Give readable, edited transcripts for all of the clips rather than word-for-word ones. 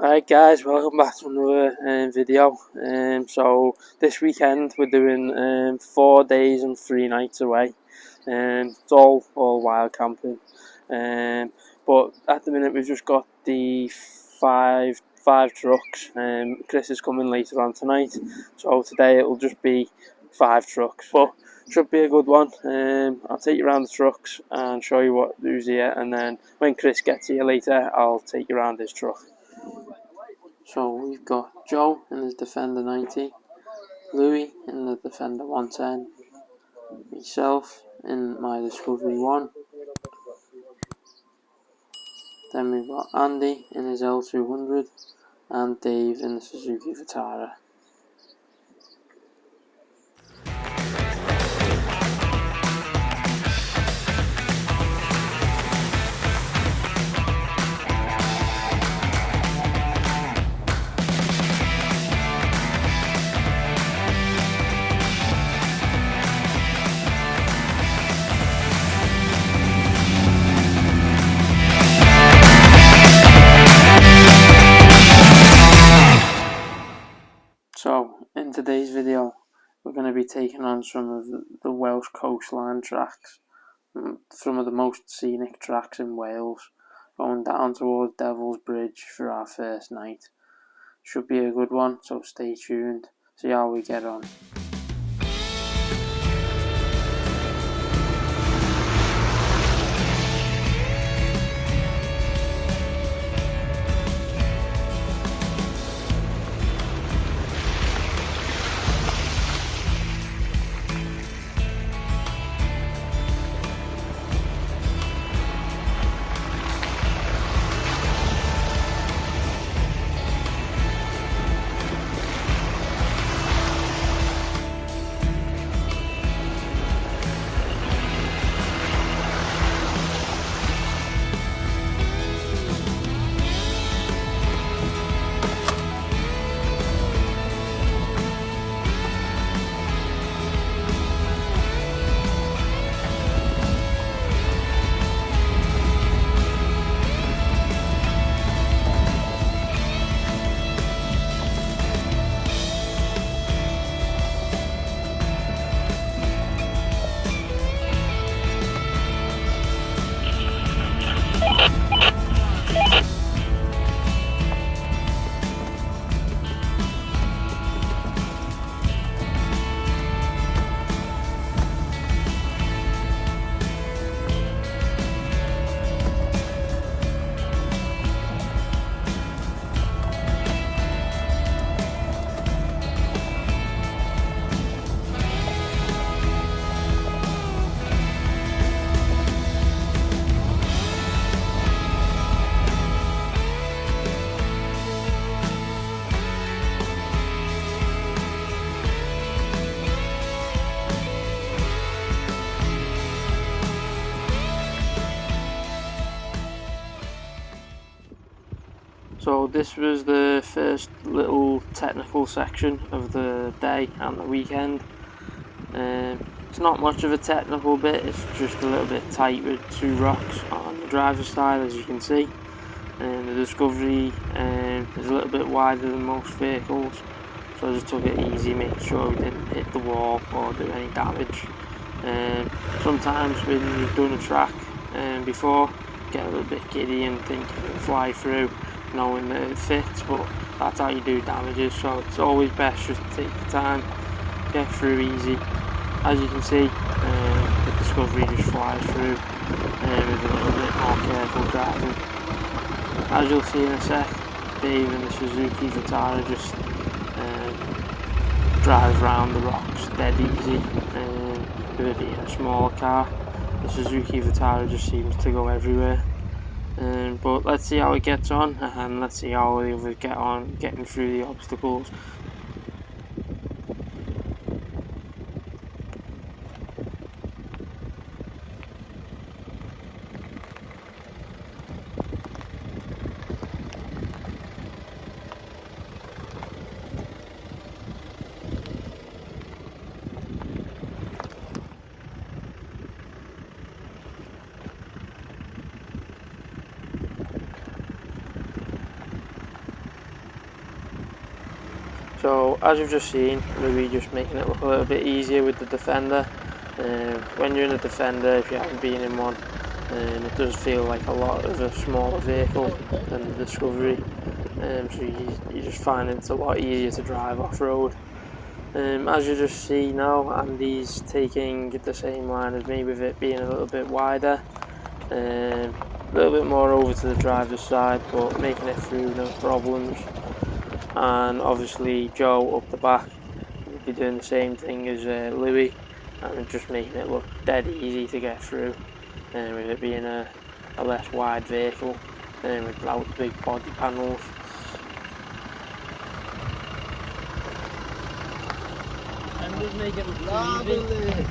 Alright guys, welcome back to another video. So this weekend we're doing 4 days and 3 nights away. It's all wild camping. But at the minute we've just got the five trucks. Chris is coming later on tonight, so today it'll just be 5 trucks. But should be a good one. I'll take you around the trucks and show you who's here, and then when Chris gets here later I'll take you around his truck. So we've got Joe in his Defender 90, Louis in the Defender 110, myself in my Discovery 1, then we've got Andy in his L200, and Dave in the Suzuki Vitara. So, in today's video, we're going to be taking on some of the Welsh coastline tracks, some of the most scenic tracks in Wales, going down towards Devil's Bridge for our first night. Should be a good one, so stay tuned, see how we get on. So this was the first little technical section of the day and the weekend. It's not much of a technical bit, it's just a little bit tight with 2 rocks on the driver's side, as you can see. The Discovery is a little bit wider than most vehicles, so I just took it easy, making sure we didn't hit the wall or do any damage. Sometimes when you've done a track before, get a little bit giddy and think you can fly through, knowing that it fits, but that's how you do damages, so it's always best just to take the time, get through easy. As you can see, the Discovery just flies through with a little bit more careful driving. As you'll see in a sec, Dave in the Suzuki Vitara just drives around the rocks dead easy. With it being a smaller car, the Suzuki Vitara just seems to go everywhere. But let's see how it gets on, and let's see how the others get on getting through the obstacles. So as you've just seen, Louis just making it look a little bit easier with the Defender. When you're in a Defender, if you haven't been in one, it does feel like a lot of a smaller vehicle than the Discovery. So you just find it's a lot easier to drive off-road. As you just see now, Andy's taking the same line as me with it being a little bit wider. A little bit more over to the driver's side, but making it through no problems. And obviously Joe up the back will be doing the same thing as Louis, and just making it look dead easy to get through, with it being a less wide vehicle without the big body panels. And just make it look easy.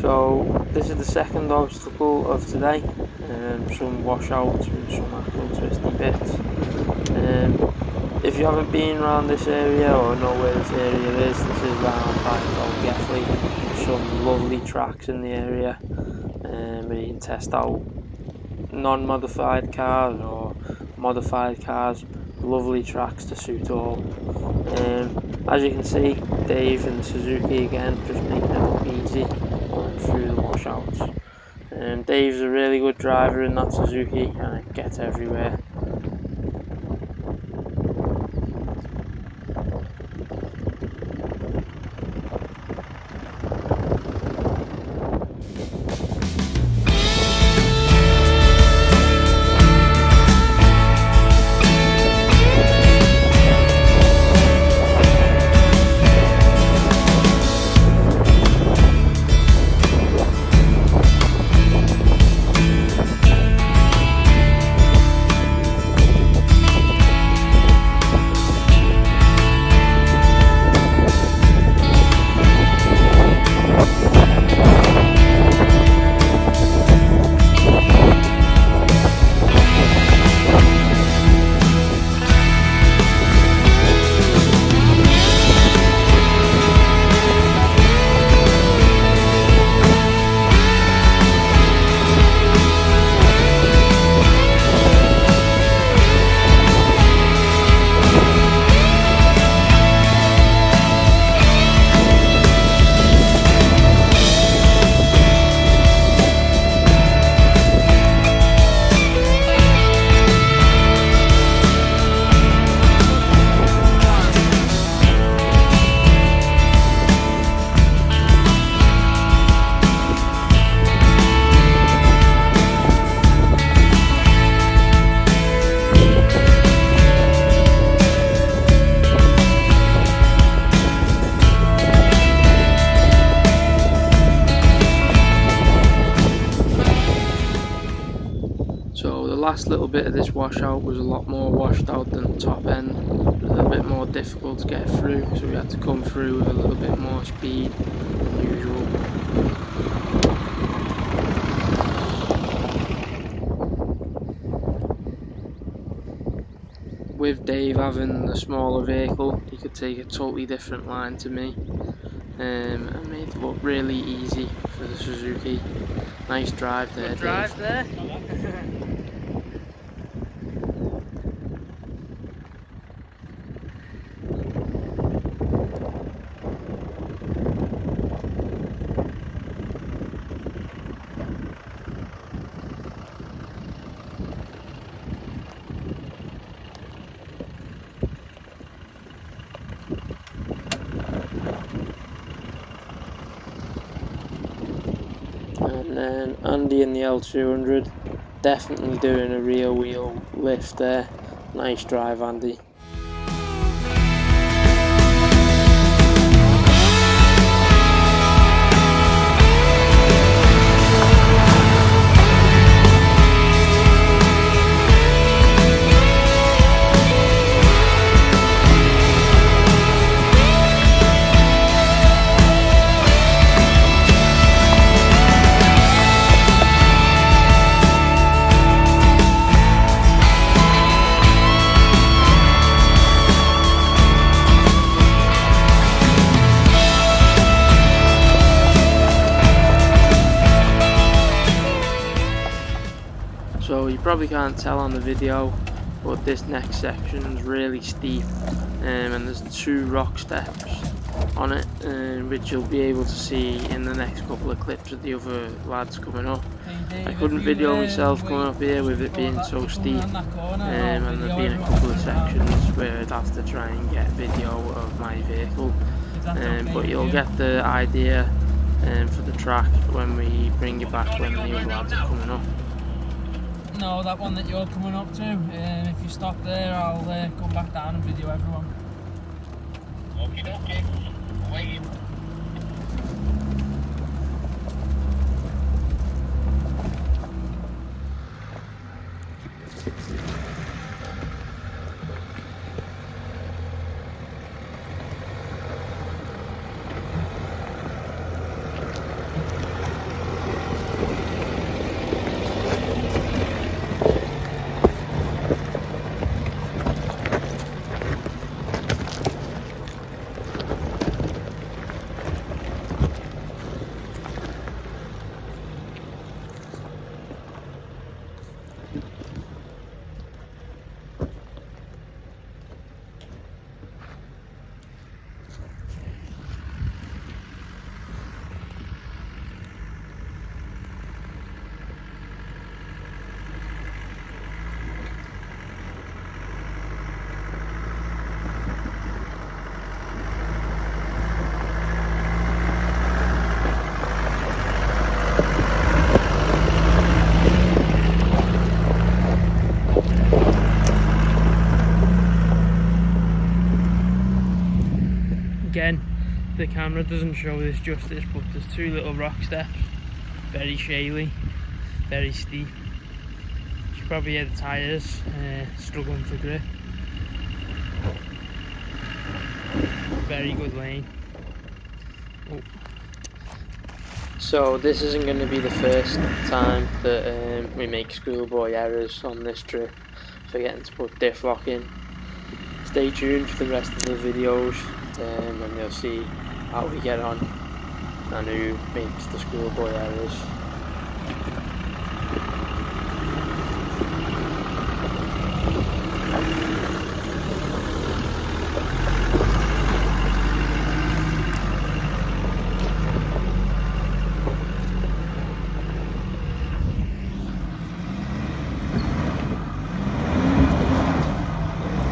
So this is the second obstacle of today, some washouts and some actual twisty bits. If you haven't been around this area or know where this area is, this is around by DOLGELLAU. Some lovely tracks in the area where you can test out non-modified cars or modified cars. Lovely tracks to suit all. As you can see, Dave and the Suzuki again just making it look easy through the washouts. Dave's a really good driver in that Suzuki and it gets everywhere. Last little bit of this washout was a lot more washed out than the top end. It was a little bit more difficult to get through, so we had to come through with a little bit more speed than usual. With Dave having the smaller vehicle, he could take a totally different line to me. and made it look really easy for the Suzuki. Nice drive there, Good drive there. And then Andy in the L200, definitely doing a rear wheel lift there. Nice drive, Andy. So you probably can't tell on the video, but this next section is really steep, and there's 2 rock steps on it, which you'll be able to see in the next couple of clips of the other lads coming up. I couldn't video myself coming up here with it being so steep, and there's been a couple of sections where I'd have to try and get video of my vehicle, but you'll get the idea for the track when we bring you back when the other lads are coming up. No, that one that you're coming up to, if you stop there I'll come back down and video everyone. Okay, waiting. Again, the camera doesn't show this justice, but there's 2 little rock steps, very shaly, very steep. You should probably hear the tyres struggling for grip. Very good lane. Oh. So this isn't going to be the first time that we make schoolboy errors on this trip, forgetting to put diff lock in. Stay tuned for the rest of the videos, and you'll see how we get on and who makes the schoolboy errors.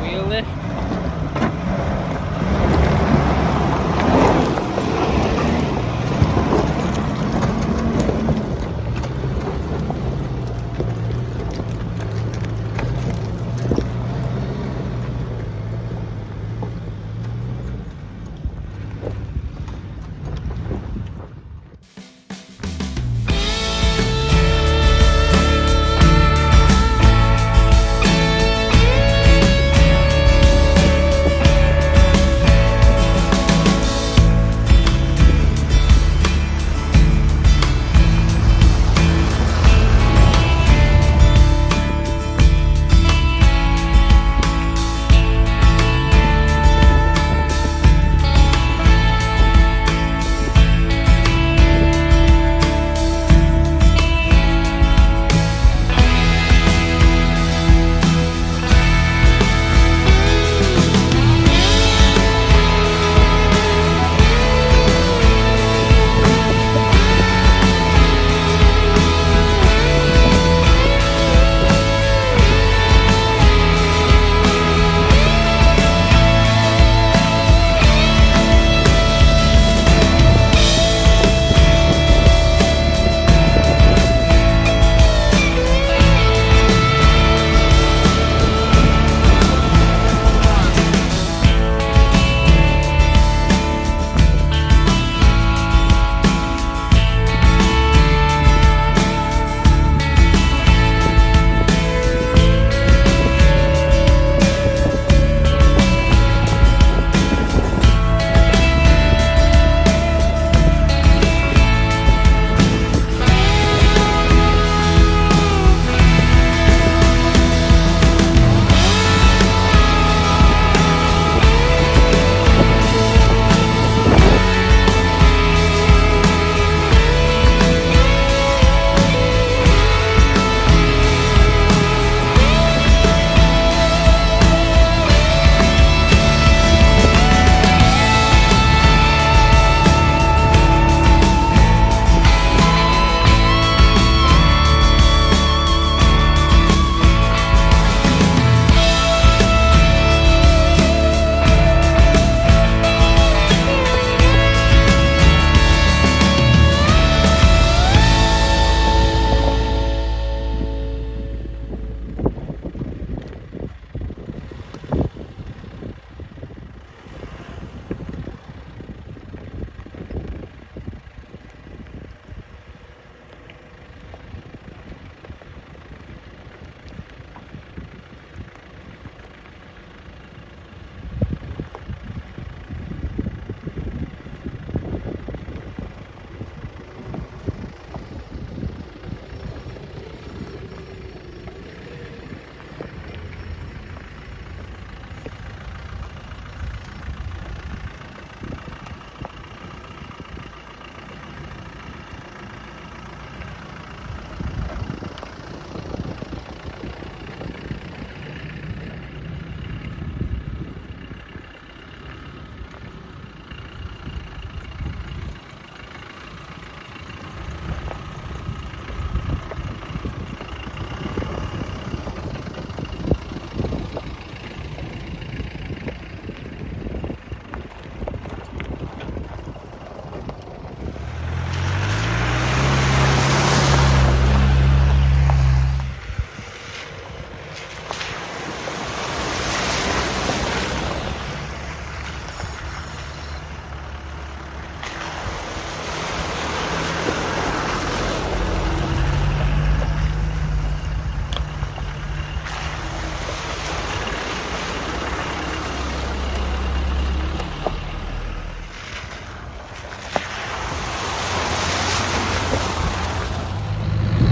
Wheel lift.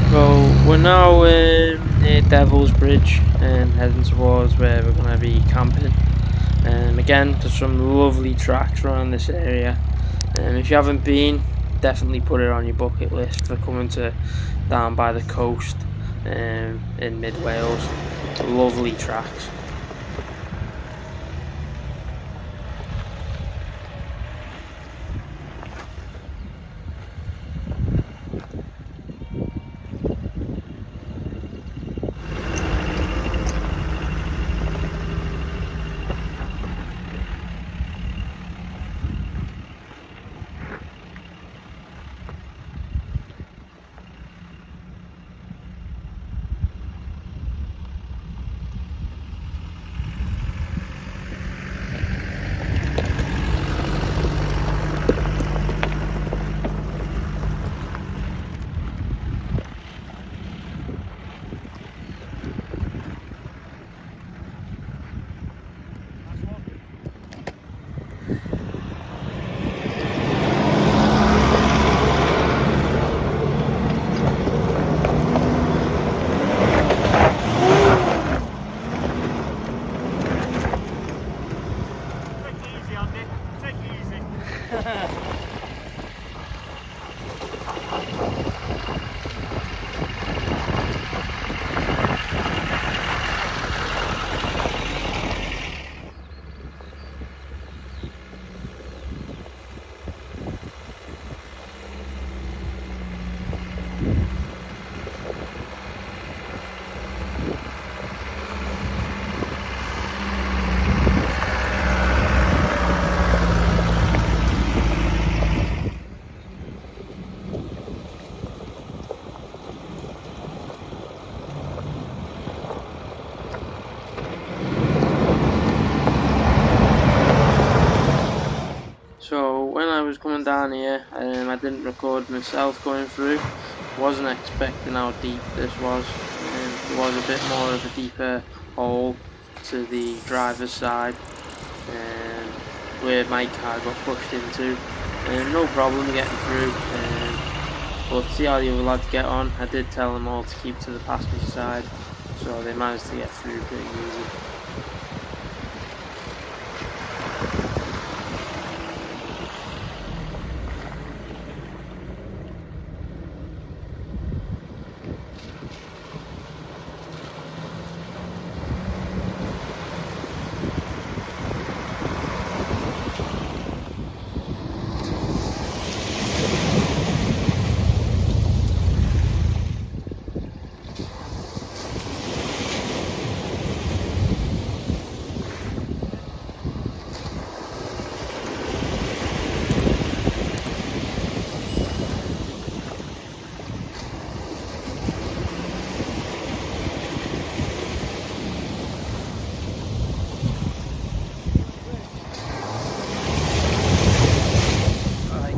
So we're now near Devil's Bridge and heading towards where we're going to be camping. Again, there's some lovely tracks around this area. If you haven't been, definitely put it on your bucket list for coming to down by the coast in mid Wales. Lovely tracks. So when I was coming down here, I didn't record myself going through. Wasn't expecting how deep this was. There was a bit more of a deeper hole to the driver's side, where my car got pushed into. No problem getting through. But to see how the other lads get on, I did tell them all to keep to the passenger side, so they managed to get through pretty easy.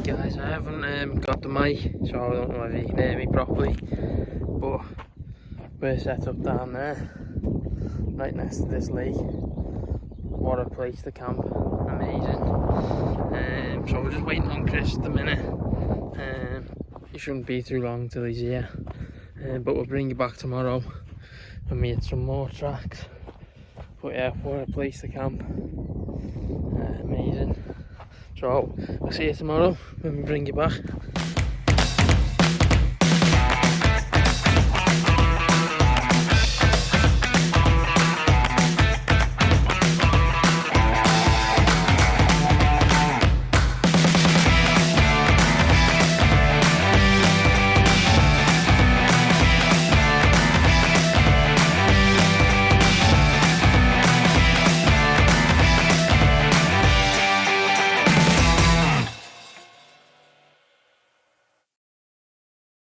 Guys, I haven't got the mic, so I don't know if you can hear me properly, but we're set up down there, right next to this lake. What a place to camp, amazing. So we're just waiting on Chris at the minute. He shouldn't be too long till he's here, but we'll bring you back tomorrow when we hit some more tracks. But yeah, what a place to camp, amazing. So I'll see you tomorrow when we bring you back.